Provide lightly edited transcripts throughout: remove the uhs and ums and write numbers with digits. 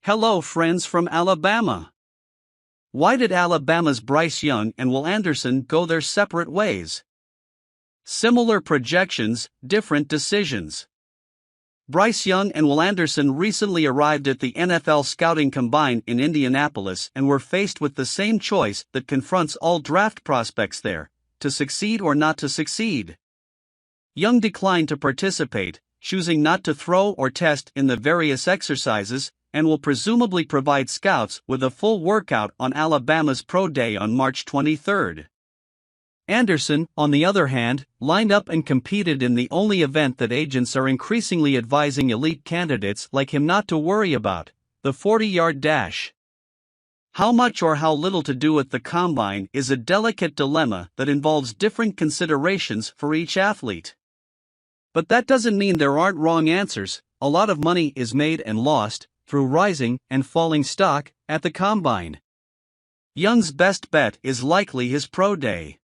Hello friends from Alabama. Why did Alabama's Bryce Young and Will Anderson go their separate ways? Similar projections, different decisions. Bryce Young and Will Anderson recently arrived at the NFL Scouting Combine in Indianapolis and were faced with the same choice that confronts all draft prospects there: to succeed or not to succeed. Young declined to participate, choosing not to throw or test in the various exercises, and will presumably provide scouts with a full workout on Alabama's Pro Day on March 23. Anderson, on the other hand, lined up and competed in the only event that agents are increasingly advising elite candidates like him not to worry about: the 40-yard dash. How much or how little to do at the combine is a delicate dilemma that involves different considerations for each athlete. But that doesn't mean there aren't wrong answers. A lot of money is made and lost, through rising and falling stock, at the combine. Young's best bet is likely his pro day.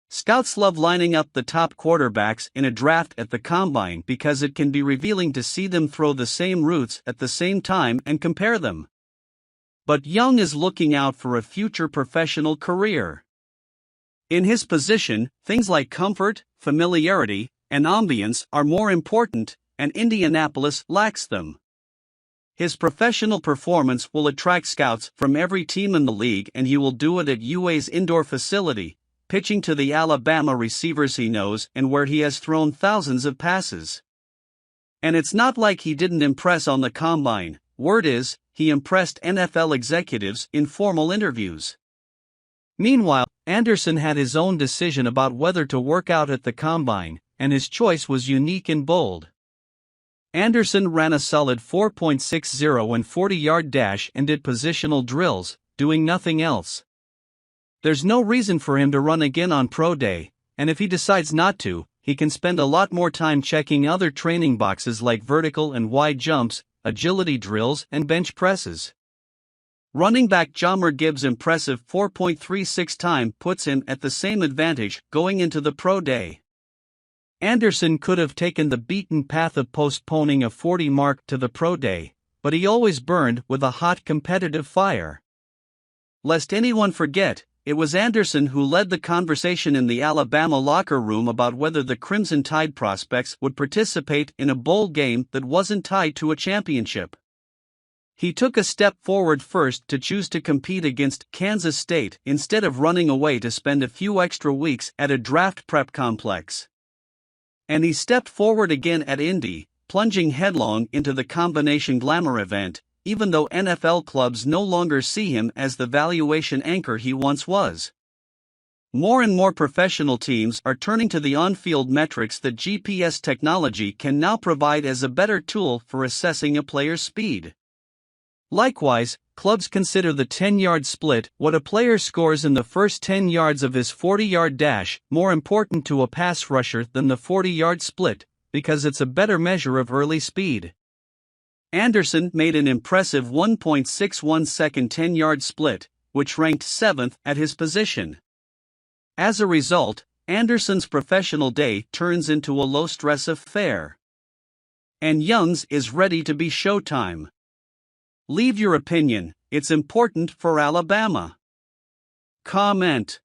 Scouts love lining up the top quarterbacks in a draft at the combine because it can be revealing to see them throw the same routes at the same time and compare them. But Young is looking out for a future professional career. In his position, things like comfort, familiarity, and ambience are more important, and Indianapolis lacks them. His professional performance will attract scouts from every team in the league, and he will do it at UA's indoor facility, pitching to the Alabama receivers he knows and where he has thrown thousands of passes. And it's not like he didn't impress on the combine. Word is, he impressed NFL executives in formal interviews. Meanwhile, Anderson had his own decision about whether to work out at the combine, and his choice was unique and bold. Anderson ran a solid 4.60 and 40-yard dash and did positional drills, doing nothing else. There's no reason for him to run again on Pro Day, and if he decides not to, he can spend a lot more time checking other training boxes like vertical and wide jumps, agility drills, and bench presses. Running back Jahmyr Gibbs' impressive 4.36 time puts him at the same advantage going into the Pro Day. Anderson could have taken the beaten path of postponing a 40 mark to the Pro Day, but he always burned with a hot competitive fire. Lest anyone forget, it was Anderson who led the conversation in the Alabama locker room about whether the Crimson Tide prospects would participate in a bowl game that wasn't tied to a championship. He took a step forward first to choose to compete against Kansas State instead of running away to spend a few extra weeks at a draft prep complex. And he stepped forward again at Indy, plunging headlong into the combination glamour event, even though NFL clubs no longer see him as the valuation anchor he once was. More and more professional teams are turning to the on-field metrics that GPS technology can now provide as a better tool for assessing a player's speed. Likewise, clubs consider the 10-yard split, what a player scores in the first 10 yards of his 40-yard dash, more important to a pass rusher than the 40-yard split, because it's a better measure of early speed. Anderson made an impressive 1.61 second 10-yard split, which ranked 7th at his position. As a result, Anderson's professional day turns into a low-stress affair. And Young's is ready to be showtime. Leave your opinion, it's important for Alabama. Comment.